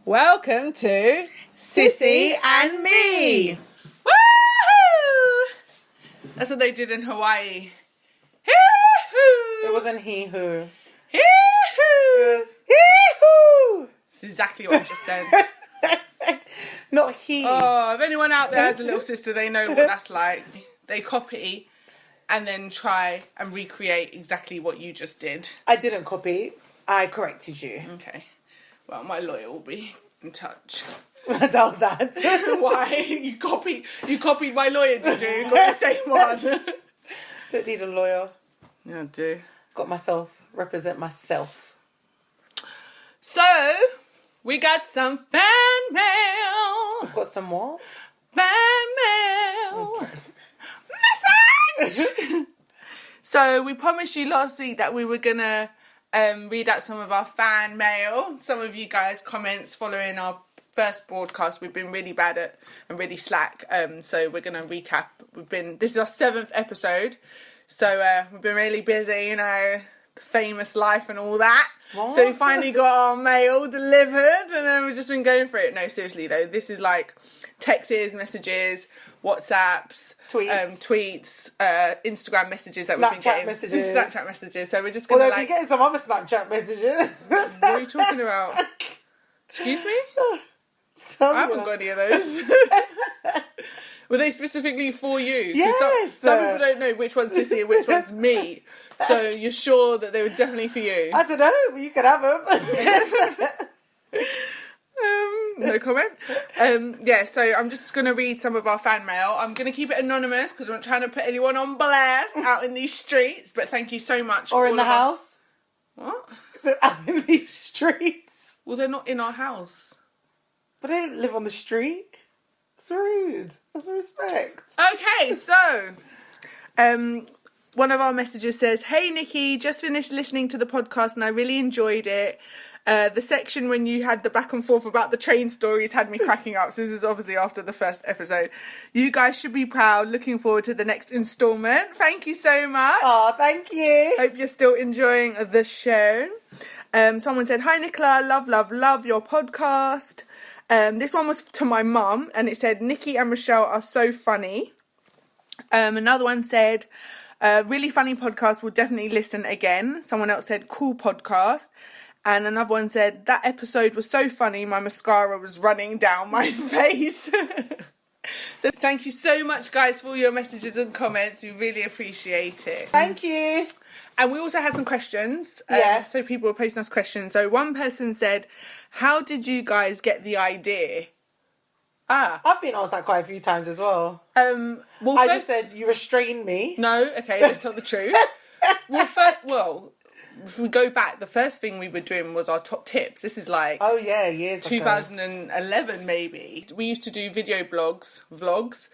Welcome to Sissy and Me. Woohoo! That's what they did in Hawaii. Hee-hoo! It wasn't he who. Hee-hoo! Hee-hoo! That's exactly what I just said. Not he. Oh, if anyone out there has a little sister, they know what that's like. They copy and then try and recreate exactly what you just did. I didn't copy. I corrected you. Okay. Well, my lawyer will be in touch. I doubt that. Why? You copied my lawyer, did you? You got the same one. Don't need a lawyer. Yeah, I do. Got myself. Represent myself. So, we got some fan mail. I've got some what? Fan mail. Okay. Message! So, we promised you last week that we were going to read out some of our fan mail. Some of you guys' comments following our first broadcast. We've been really bad at and really slack. So, we're going to recap. This is our 7th episode. So, we've been really busy, you know, the famous life and all that. What? So we finally got our mail delivered and then we've just been going for it. No, seriously though, this is like texts, messages, WhatsApps, tweets, Instagram messages that we've been getting. Snapchat messages. So we're just going to we're getting some other Snapchat messages. What are you talking about? Excuse me? I haven't got any of those. Were they specifically for you? Yes. Some people don't know which one's Sissy and which one's me. So you're sure that they were definitely for you? I don't know, but you can have them. No comment. So I'm just going to read some of our fan mail. I'm going to keep it anonymous because I'm not trying to put anyone on blast out in these streets. But thank you so much. Or in the house. What? So out in these streets. Well, they're not in our house. But they don't live on the street. It's rude. Have some respect. Okay, so one of our messages says, "Hey Nikki, just finished listening to the podcast and I really enjoyed it. The section when you had the back and forth about the train stories had me cracking up." So this is obviously after the first episode. "You guys should be proud. Looking forward to the next instalment." Thank you so much. Oh, thank you. Hope you're still enjoying the show. Someone said, "Hi Nicola, love your podcast." This one was to my mum and it said, "Nikki and Rochelle are so funny." Another one said, "Really funny podcast, will definitely listen again." Someone else said, "Cool podcast." And another one said, "That episode was so funny, my mascara was running down my face." So thank you so much, guys, for all your messages and comments. We really appreciate it. Thank you. And we also had some questions. Yeah. So people were posting us questions. So one person said, "How did you guys get the idea?" I've been asked that quite a few times as well. Well, I just said, "You restrained me." No, okay, let's tell the truth. If we go back, the first thing we were doing was our top tips. This is like... Oh, yeah, years 2011, maybe. We used to do video vlogs.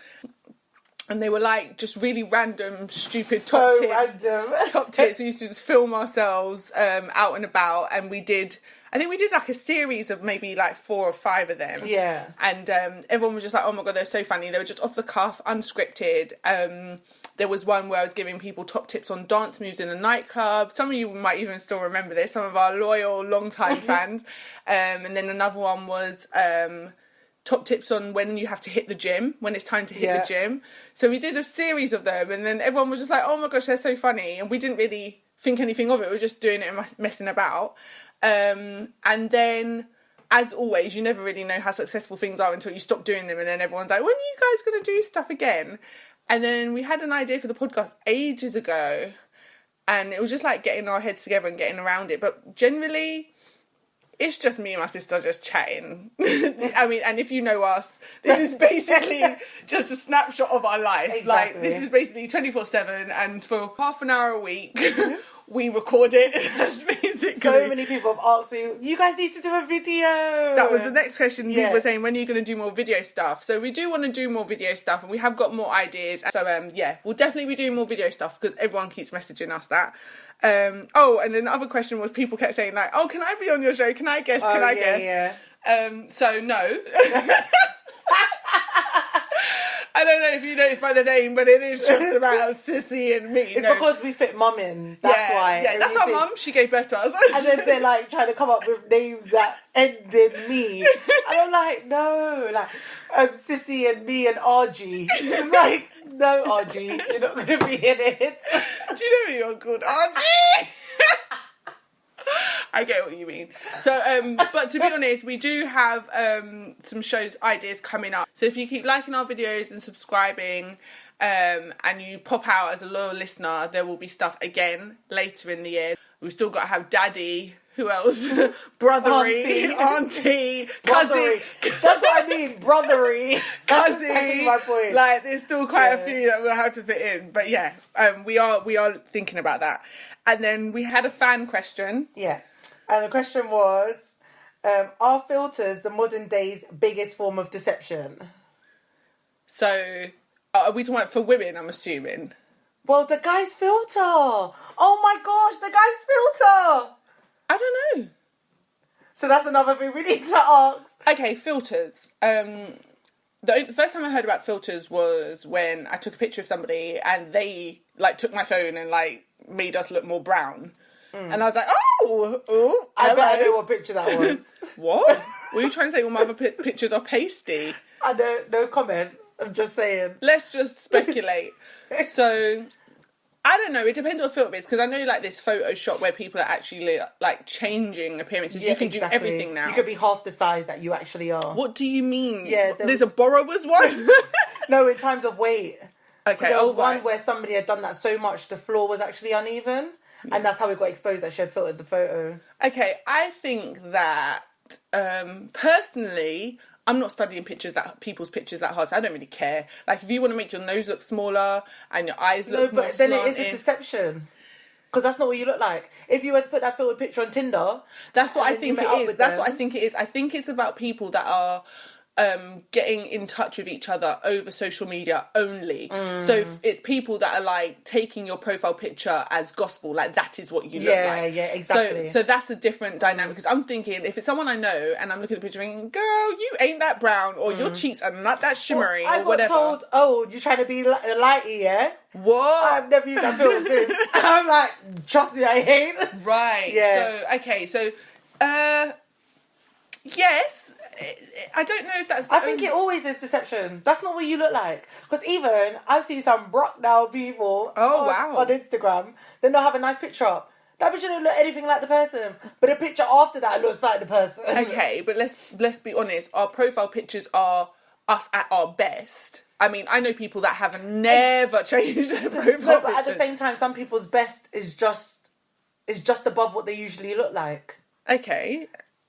And they were like just really random, stupid top tips. Random. Top tips. We used to just film ourselves out and about. And I think we did like a series of maybe like 4 or 5 of them. Yeah. And everyone was just like, "Oh my God, they're so funny." They were just off the cuff, unscripted. There was one where I was giving people top tips on dance moves in a nightclub. Some of you might even still remember this, some of our loyal, long-time fans. And then another one was top tips on when you have to hit the gym, when it's time to hit the gym. So we did a series of them, and then everyone was just like, "Oh my gosh, they're so funny." And we didn't really think anything of it. We were just doing it and messing about. And then, as always, you never really know how successful things are until you stop doing them, and then everyone's like, "When are you guys going to do stuff again?" And then we had an idea for the podcast ages ago, and it was just like getting our heads together and getting around it. But generally, it's just me and my sister just chatting. I mean, and if you know us, this is basically just a snapshot of our life. Exactly. Like, this is basically 24/7, and for half an hour a week, we record it. That's basically... So many people have asked me, "You guys need to do a video." That was the next question. People were saying, "When are you going to do more video stuff?" So we do want to do more video stuff, and we have got more ideas. So, we'll definitely be doing more video stuff because everyone keeps messaging us that. And then the other question was, people kept saying like, "Oh, can I be on your show? Can I guest? Can I guest?" Yeah. So no. I don't know if you noticed by the name, but it is just about Sissy and Me. It's because we fit mum in. That's why. Yeah, that's our mum. She gave birth to us. And then they're like trying to come up with names that end in me. And I'm like, no, like Sissy and Me and RG. It's like, no, RG, you're not going to be in it. Do you know you're called RG? I get what you mean. So, but to be honest, we do have some shows ideas coming up. So if you keep liking our videos and subscribing, and you pop out as a loyal listener, there will be stuff again later in the year. We've still got to have Daddy. Who else? Brothery, auntie, cousin. That's what I mean, brothery. That's cousin. exactly my point. Like, there's still quite a few that we'll have to fit in. But yeah, we are thinking about that. And then we had a fan question. Yeah. And the question was, are filters the modern day's biggest form of deception? So, are we talking about for women, I'm assuming? Well, the guy's filter. Oh my gosh, the guy's filter. I don't know. So that's another thing we need to ask. Okay, filters. The first time I heard about filters was when I took a picture of somebody and they like took my phone and like made us look more brown. And I was like, oh, I bet I know what picture that was. What? Were you trying to say all my other pictures are pasty? I know, no comment. I'm just saying. Let's just speculate. So, I don't know. It depends what filter it is, because I know like this Photoshop where people are actually like changing appearances. You can do everything now. You could be half the size that you actually are. What do you mean? Yeah, there's a borrower's one. No, in terms of weight. Okay. There was one where somebody had done that so much the floor was actually uneven, and that's how it got exposed that she had filtered the photo. Okay, I think that personally, I'm not studying people's pictures that hard, so I don't really care. Like, if you want to make your nose look smaller and your eyes look more slanted... then it is a deception. Because that's not what you look like. If you were to put that filtered picture on Tinder... That's what I think it is. That's what I think it is. I think it's about people that are getting in touch with each other over social media only. So it's people that are like taking your profile picture as gospel, like that is what you look like. Yeah, exactly. So that's a different dynamic, because I'm thinking if it's someone I know and I'm looking at the picture thinking, girl, you ain't that brown, or your cheeks are not that shimmery, or whatever. I got told, oh, you're trying to be lighty, yeah? What? I've never used that filter since. I'm like, trust me, I ain't. Right. Yeah. So, okay, so, yes, I don't know if that's... I think it always is deception. That's not what you look like. Because even, I've seen some brock down people on Instagram, then they'll have a nice picture up. That picture don't look anything like the person. But the picture after that looks like the person. Okay, but let's be honest. Our profile pictures are us at our best. I mean, I know people that have never changed their profile pictures. No, but at the same time, some people's best is just above what they usually look like. Okay.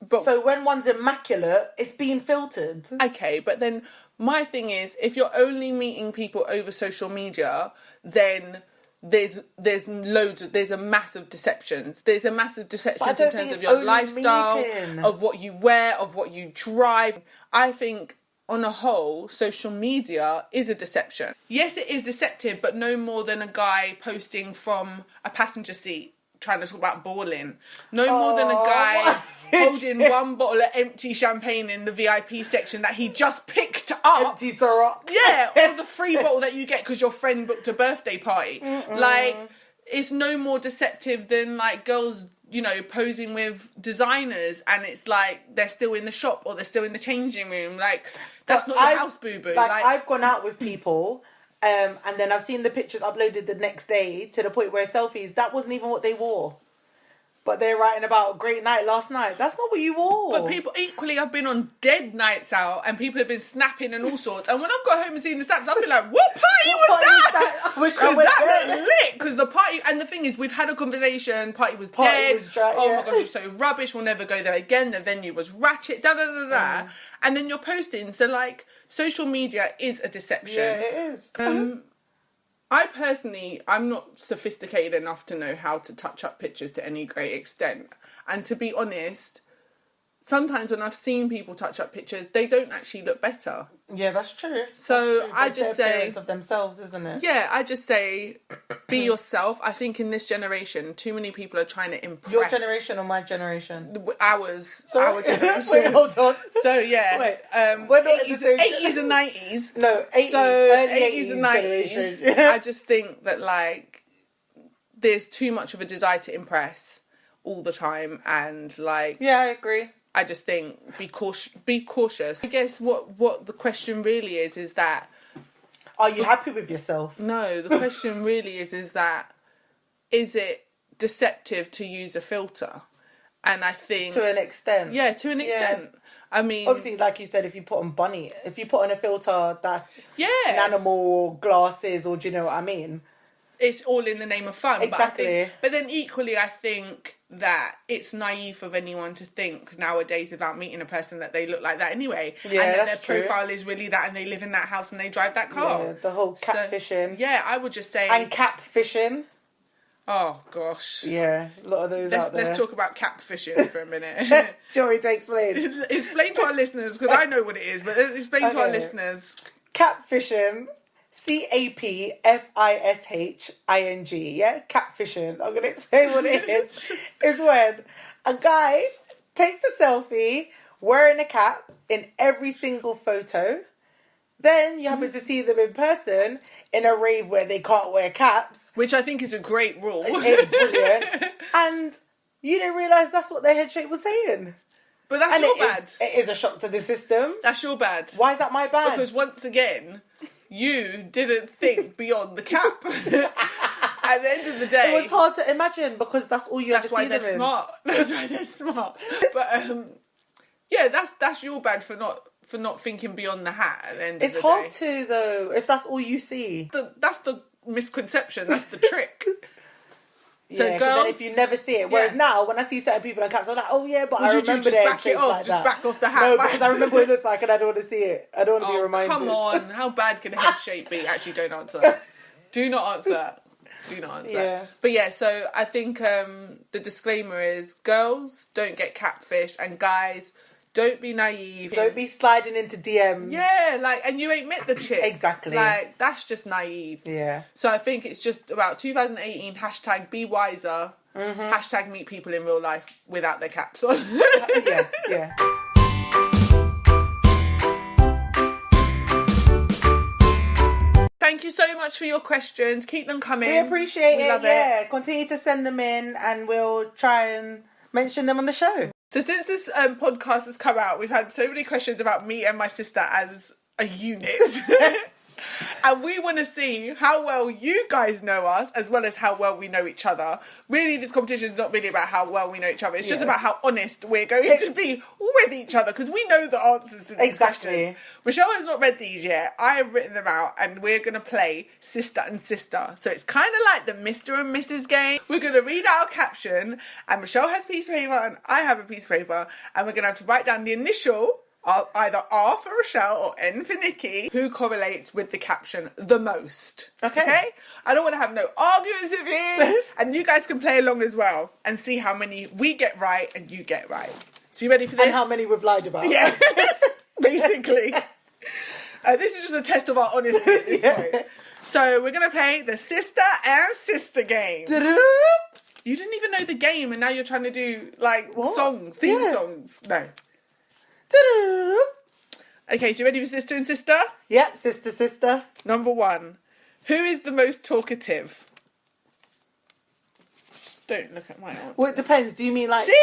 But, so when one's immaculate, it's being filtered. Okay, but then my thing is, if you're only meeting people over social media, then there's a massive deceptions. There's a massive deception in terms of your lifestyle, of what you wear, of what you drive. I think on a whole, social media is a deception. Yes, it is deceptive, but no more than a guy posting from a passenger seat trying to talk about balling. No more than a guy holding one bottle of empty champagne in the VIP section that he just picked up. Empty Ciroc. Yeah, or the free bottle that you get because your friend booked a birthday party. Like, it's no more deceptive than, like, girls, you know, posing with designers and it's like they're still in the shop or they're still in the changing room. Like, that's not your house boo-boo. Like, I've gone out with people... and then I've seen the pictures uploaded the next day to the point where selfies, that wasn't even what they wore. But they're writing about a great night last night. That's not what you wore. But people, equally, I've been on dead nights out and people have been snapping and all sorts. And when I've got home and seen the snaps, I've been like, what party was that? Because that looked lit. Because the party, and the thing is, we've had a conversation, party was dead. Was dry, oh my gosh, it's so rubbish, we'll never go there again. The venue was ratchet, da-da-da-da. And then you're posting. So, like, social media is a deception. Yeah, it is. I personally, I'm not sophisticated enough to know how to touch up pictures to any great extent. And to be honest, sometimes when I've seen people touch up pictures, they don't actually look better. Yeah, that's true. So that's true. I just say... appearance of themselves, isn't it? Yeah, I just say, be yourself. I think in this generation, too many people are trying to impress. Your generation or my generation? Ours. Sorry? Our generation. Wait, hold on. So, yeah. Wait, we're not 80s and 90s. No, 80s. So, early 80s and 90s. I just think that, like, there's too much of a desire to impress all the time. And, like... Yeah, I agree. I just think be cautious. I guess what the question really is that... Are you happy with yourself? No, the question really is that... Is it deceptive to use a filter? And I think... To an extent. Yeah, to an extent. Yeah. I mean... Obviously, like you said, if you put on a filter that's... Yeah. An animal, glasses, or do you know what I mean? It's all in the name of fun. Exactly. But then equally, I think that it's naive of anyone to think nowadays about meeting a person that they look like that anyway. Yeah, and that that's their true. Profile is really that and they live in that house and they drive that car. Yeah, the whole catfishing. So, yeah, I would just say... And catfishing. Oh, gosh. Yeah, a lot of those out there. Let's talk about catfishing for a minute. Joey, to explain. Explain to our listeners, because I know what it is, but explain to our listeners. Catfishing... CAPFISHING, yeah? Catfishing. I'm going to explain what it is. Is when a guy takes a selfie wearing a cap in every single photo. Then you happen to see them in person in a rave where they can't wear caps. Which I think is a great rule. It's brilliant. And you didn't realise that's what their head shape was saying. But that's your bad. It is a shock to the system. That's your bad. Why is that my bad? Because once again... You didn't think beyond the cap. At the end of the day... It was hard to imagine because that's all you ever see them in. That's why they're smart. But, yeah, that's your bad for not thinking beyond the hat at the end of the day. It's hard to, though, if that's all you see. That's the misconception. That's the trick. So yeah, girls, then if you never see it. Whereas now, when I see certain people in caps, I'm like, oh yeah, but I remember their shapes like that. Just back off the hat. No, because I remember what it looks like and I don't want to see it. I don't want to be reminded. Come on, how bad can a head shape be? Actually, don't answer. Do not answer that. Do not answer that. But yeah, so I think the disclaimer is girls, don't get catfished, and guys, don't be naive. Don't be sliding into DMs. Yeah, like, and you ain't met the chick. Exactly. Like, that's just naive. Yeah. So I think it's just about 2018, hashtag be wiser, hashtag meet people in real life without their caps on. Yeah. Thank you so much for your questions. Keep them coming. We appreciate it. Love it. Continue to send them in and we'll try and mention them on the show. So since this podcast has come out, we've had so many questions about me and my sister as a unit. And we want to see how well you guys know us as well as how well we know each other. Really, this competition is not really about how well we know each other. It's just about how honest we're going to be with each other because we know the answers to these questions. Rochelle has not read these yet. I have written them out and we're going to play Sister and Sister. So it's kind of like the Mr. and Mrs. game. We're going to read out a caption and Rochelle has a piece of paper and I have a piece of paper and we're going to have to write down the initial, either R for Rochelle or N for Nikki, who correlates with the caption the most. Okay? I don't want to have no arguments with you. And you guys can play along as well and see how many we get right and you get right. So you ready for this? And how many we've lied about. Yeah. Basically. This is just a test of our honesty at this point. So we're going to play the Sister and Sister game. You didn't even know the game and now you're trying to do like songs, theme songs. No. Okay, so you ready for Sister and Sister? Yep, Sister. Number 1. Who is the most talkative? Don't look at my answer. Well, it depends. Do you mean like... See?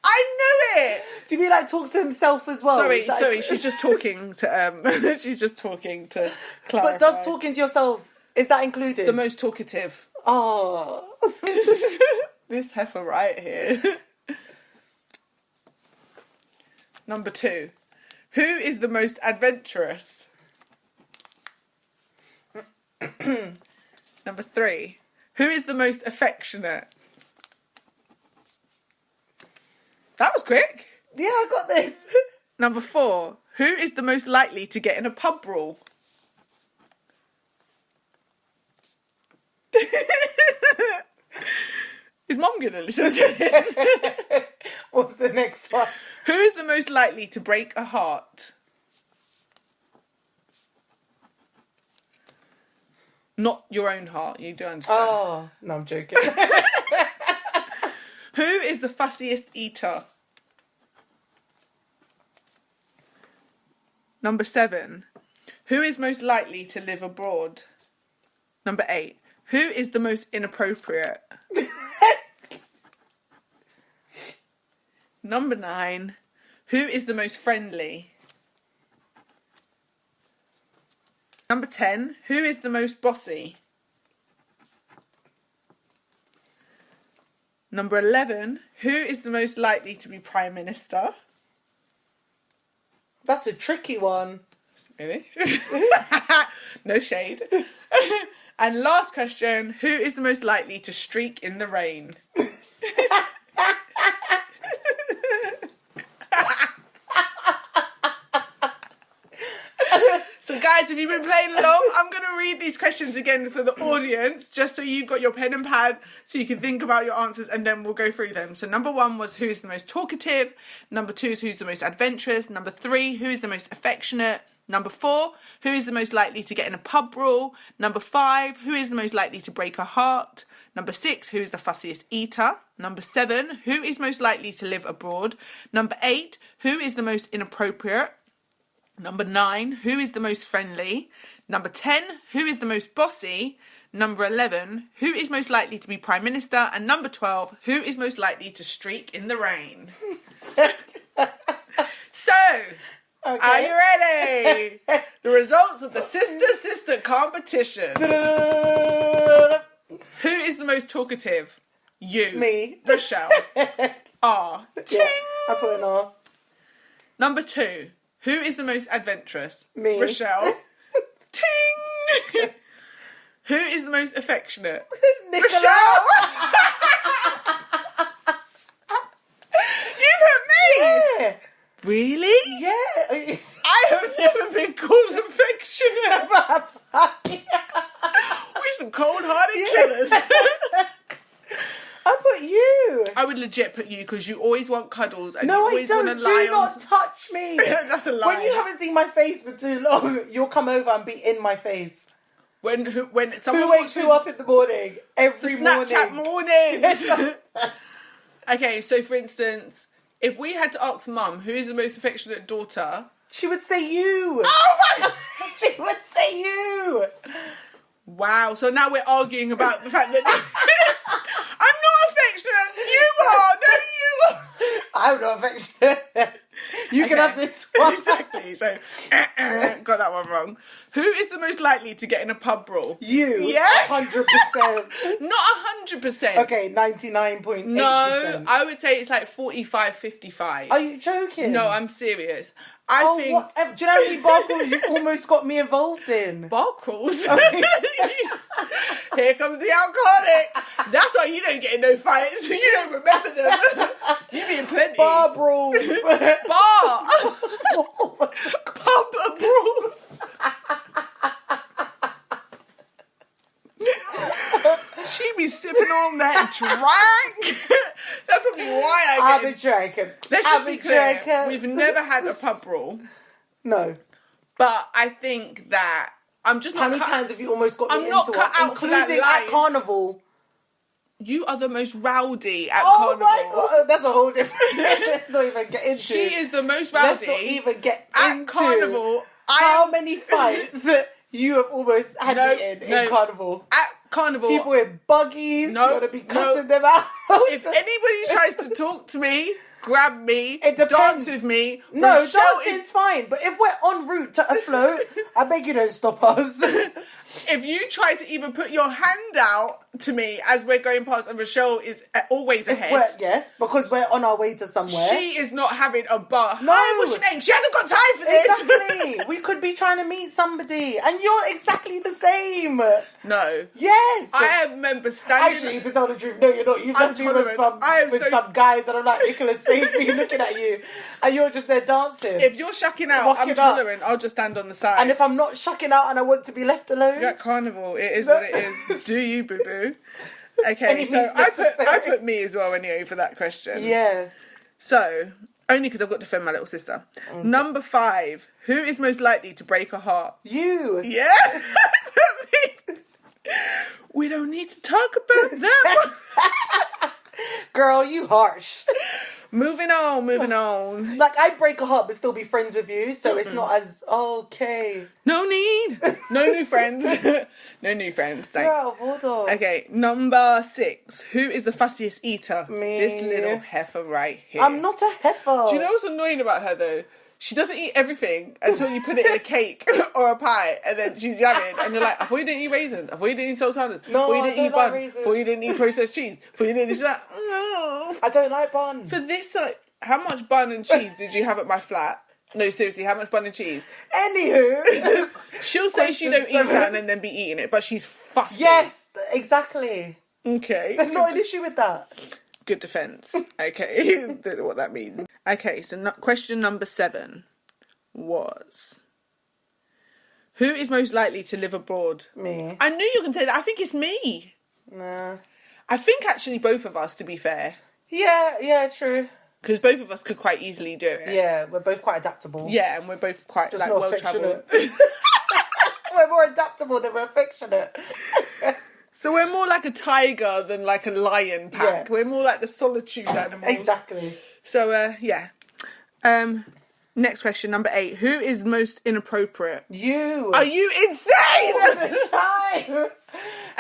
I knew it! Do you mean like talks to himself as well? Sorry, she's just talking to, she's just talking to clarify. But does talking to yourself, is that included? The most talkative. Oh. This heifer right here. Number 2. Who is the most adventurous? Number 3. Who is the most affectionate? That was quick. Yeah, I got this. Number 4. Who is the most likely to get in a pub brawl? Is Mum going to listen to this? What's the next one? Who is the most likely to break a heart? Not your own heart, you do understand. Oh, no, I'm joking. Who is the fussiest eater? Number 7. Who is most likely to live abroad? Number 8. Who is the most inappropriate? Number 9. Who is the most friendly? Number 10. Who is the most bossy? Number 11. Who is the most likely to be Prime Minister? That's a tricky one. Really? No shade. And last question. Who is the most likely to streak in the rain? So guys, if you've been playing along, I'm going to read these questions again for the audience, just so you've got your pen and pad, so you can think about your answers, and then we'll go through them. So number 1 was who's the most talkative. Number 2 is who's the most adventurous. Number 3, who's the most affectionate. Number 4, who is the most likely to get in a pub brawl. Number 5, who is the most likely to break a heart. Number 6, who is the fussiest eater. Number 7, who is most likely to live abroad. Number 8, who is the most inappropriate. Number 9, who is the most friendly. Number 10, who is the most bossy. Number 11, who is most likely to be Prime Minister. And number 12, who is most likely to streak in the rain. So, okay. Are you ready? The results of the sister competition. Who is the most talkative? You. Me. Rochelle. R. Ting. Yeah, I put an R. Number 2. Who is the most adventurous? Me. Rochelle. Ting! Who is the most affectionate? Rochelle! You put me! Yeah. Really? Yeah. I have never been called affectionate. We're some cold-hearted killers. I put you. I would legit put you because you always want cuddles and no, you always want to lie do not touch me. That's a lie. When you haven't seen my face for too long, you'll come over and be in my face. When someone who wakes you up in the morning every morning? Snapchat mornings. Okay, so for instance, if we had to ask Mum who is the most affectionate daughter, she would say you. Oh my! She would say you. Wow. So now we're arguing about the fact that I'm not affectionate. You are. No, you are. I'm not affectionate. You can have this one. Exactly. So, got that one wrong. Who is the most likely to get in a pub brawl? You. Yes. 100%. Not 100%. Okay, 99.8%. No, I would say it's like 45-55. Are you joking? No, I'm serious. I think... Whatever. Do you know how many bar crawls you almost got me involved in? Bar crawls? Here comes the alcoholic. That's why you don't get in no fights. You don't remember them. You be in plenty. Bar brawls. Bar. Pub brawls. She be sipping on that drink. That's probably why I've been drinking. Let's just be clear. We've never had a pub brawl. No. But I think that I'm just not... How many times have you almost got me I'm not into cut it, out for that including life. at Carnival? You are the most rowdy at Carnival. Oh my God, that's a whole different... Let's not even get into She is the most rowdy. Let's not even get at into... Carnival. How many fights you have almost had me in Carnival? At Carnival. People with buggies, no, you gotta be cussing them out. If anybody tries to talk to me, grab me, dance with me. No, Rochelle dancing's fine. But if we're en route to a float, I beg you don't stop us. If you try to even put your hand out to me as we're going past, and Rochelle is always ahead. Yes, because we're on our way to somewhere. She is not having a bar. No. Hi, what's your name? She hasn't got time for this. Exactly. We could be trying to meet somebody, and you're exactly the same. No. Yes. I remember standing... Actually, to tell the truth, no, you're not. You've left me with some guys that are like Nicholas Safety looking at you, and you're just there dancing. If you're shucking out, I'm tolerant. I'll just stand on the side. And if I'm not shucking out and I want to be left alone... You're at Carnival. It is what it is. Do you, boo-boo? Okay, so I put me as well anyway for that question. Yeah. So, only because I've got to defend my little sister. Okay. Number 5, who is most likely to break a heart? You. Yeah. We don't need to talk about that. Girl, you harsh. Moving on. Like, I'd break a heart but still be friends with you, so it's not as okay. No need. No new friends. No new friends. Girl, hold on. Okay, number 6. Who is the fussiest eater? Me. This little heifer right here. I'm not a heifer. Do you know what's annoying about her, though? She doesn't eat everything until you put it in a cake or a pie, and then she's jamming, and you're like, I thought you didn't eat raisins. I thought you didn't eat sultanas. No, I thought you didn't eat bun. raisins. I thought you didn't eat processed cheese. I thought you didn't eat that. I don't like bun. For this, like, how much bun and cheese did you have at my flat? No, seriously, how much bun and cheese? Anywho. She'll say she don't eat that and then be eating it, but she's fussy. Yes, exactly. Okay. There's not an issue with that. Good defence. Okay. Don't know what that means. Okay, so question number 7 was, who is most likely to live abroad? Me. I knew you were going to say that. I think it's me. Nah. I think actually both of us, to be fair. Yeah, true. Because both of us could quite easily do it. Yeah, we're both quite adaptable. Yeah, and we're both quite just not well-travelled. We're more adaptable than we're affectionate. So we're more like a tiger than like a lion pack. Yeah. We're more like the solitude animals. Exactly. So, yeah. Next question, number 8. Who is most inappropriate? You. Are you insane? All the time.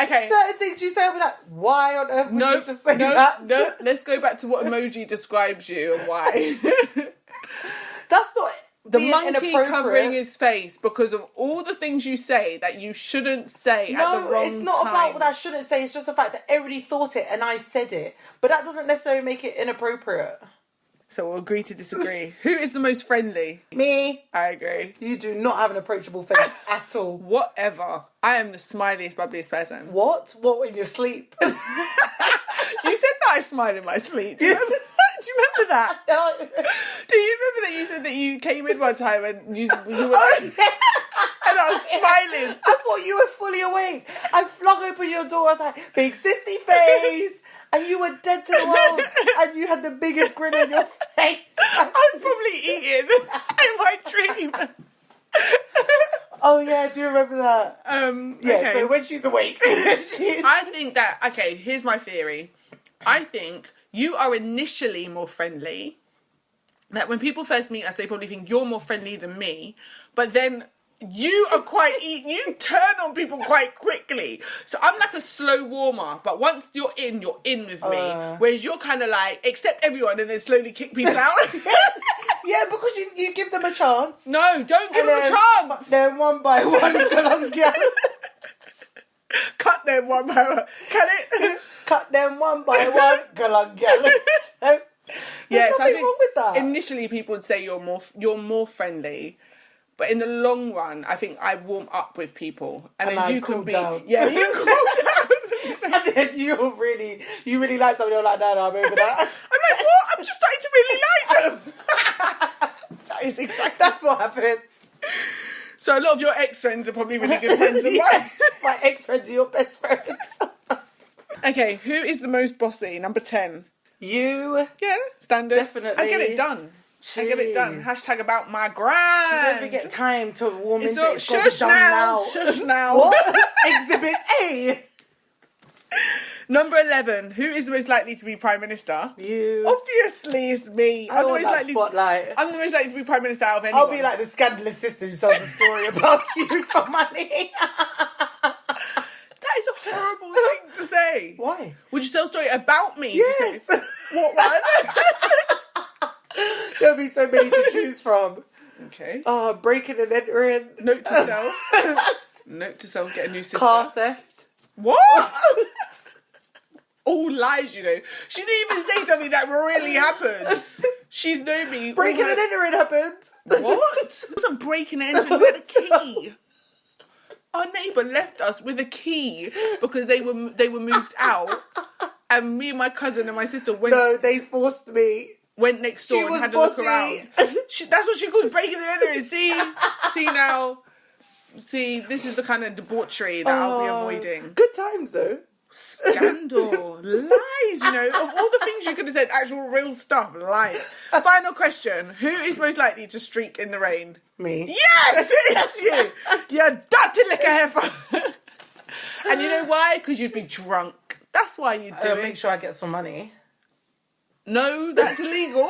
Okay. Certain things you say, I'll be like, why on earth would you just say that? No. Let's go back to what emoji describes you and why. That's not the monkey covering his face because of all the things you say that you shouldn't say at the wrong time. No, it's not about what I shouldn't say. It's just the fact that everybody thought it and I said it. But that doesn't necessarily make it inappropriate. So we'll agree to disagree. Who is the most friendly? Me. I agree. You do not have an approachable face at all. Whatever. I am the smiliest, bubbliest person. What? What, in your sleep? You said that I smile in my sleep. Do you remember that? No. Do you remember that you said that you came in one time and you were like, and I was smiling? I thought you were fully awake. I flung open your door. I was like, big sissy face. And you were dead to the world. And you had the biggest grin on your face. I was probably eating in my dream. Oh yeah, I do remember that. Yeah, okay. So when she's awake, I think that, okay, here's my theory. I think you are initially more friendly. That when people first meet us, they probably think you're more friendly than me. But then you are you turn on people quite quickly. So I'm like a slow warmer, but once you're in with me. Whereas you're kind of like, accept everyone and then slowly kick people out. Yeah, because you give them a chance. No, don't give them a chance. Then one by one, cut them one by one. Cut it. Cut them one by one. There's nothing wrong with that. Initially, people would say you're more friendly. But in the long run, I think I warm up with people, and then you can be down. Yeah, you cool down. And then you really like somebody. You're like, no, I'm over that. I'm like, what? I'm just starting to really like them. That is exactly. That's what happens. So a lot of your ex-friends are probably really good friends of mine. My ex-friends are your best friends. Okay, who is the most bossy? Number 10. You. Yeah, standard. Definitely. I get it done. Jeez. I get it done. Hashtag about my grind. You don't ever get time to warm into it. It's got to be Shush done now. now. Shush now. What? Exhibit A. Number 11. Who is the most likely to be Prime Minister? You. Obviously, it's me. I'm the most likely. Spotlight. I'm the most likely to be Prime Minister out of anyone. I'll be like the scandalous sister who sells a story about you for money. That is a horrible thing to say. Why? Would you tell a story about me? Yes. What one? There'll be so many to choose from. Okay. Breaking and entering. Note to self. Note to self, get a new sister. Car theft. What? All lies, you know. She didn't even say something that really happened. She's known me. Breaking and entering happened. What? It wasn't breaking and entering. We had a key. Our neighbour left us with a key because they were moved out, and me and my cousin and my sister went. No, they forced me. Went next door and had a look around. That's what she calls breaking and entering. See now. See, this is the kind of debauchery that I'll be avoiding. Good times though. Scandal. Lies, you know. Of all the things you could have said, actual real stuff, lies. Final question. Who is most likely to streak in the rain? Me. Yes, it's you. You're dirty liquor heifer. And you know why? Because you'd be drunk. That's why you'd do it. Make sure I get some money. No, that's illegal.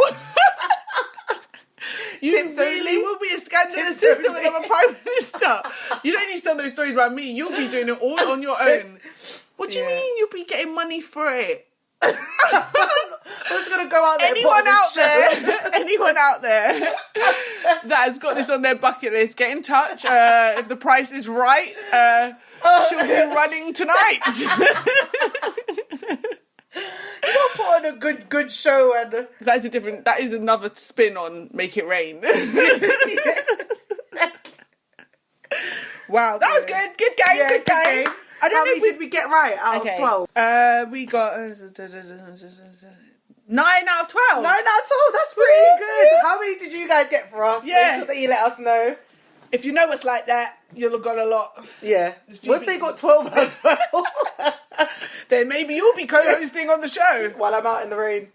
You really will be a scandalous sister when I'm a prime minister. You don't need to tell those stories about me. You'll be doing it all on your own. What do you mean you'll be getting money for it? I'm just going to go out there. Anyone out there that has got this on their bucket list, get in touch. If the price is right, she'll be running tonight. You don't put on a good show and that is another spin on Make It Rain. Wow, that was good. Good game, good game. I don't How know many did we get right out of 12? We got 9 out of 12. 9 out of 12, that's pretty good. How many did you guys get for us? Yeah. Make sure that you let us know. If you know us like that, you'll have got a lot. Yeah. What if they got 12 out of 12? Then maybe you'll be co-hosting on the show. While I'm out in the rain.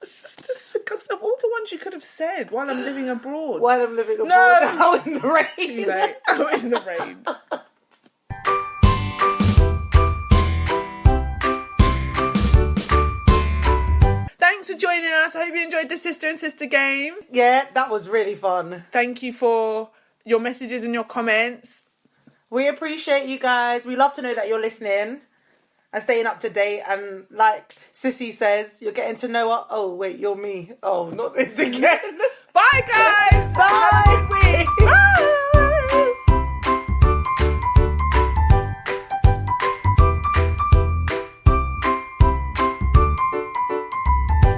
Just because of all the ones you could have said while I'm living abroad. Out in the rain. Out in the rain. Thanks for joining us. I hope you enjoyed the sister and sister game. Yeah, that was really fun. Thank you for your messages and your comments. We appreciate you guys. We love to know that you're listening and staying up to date. And like Sissy says, you're getting to know what... Oh, wait, you're me. Oh, not this again. Bye, guys. Bye. Have a good week.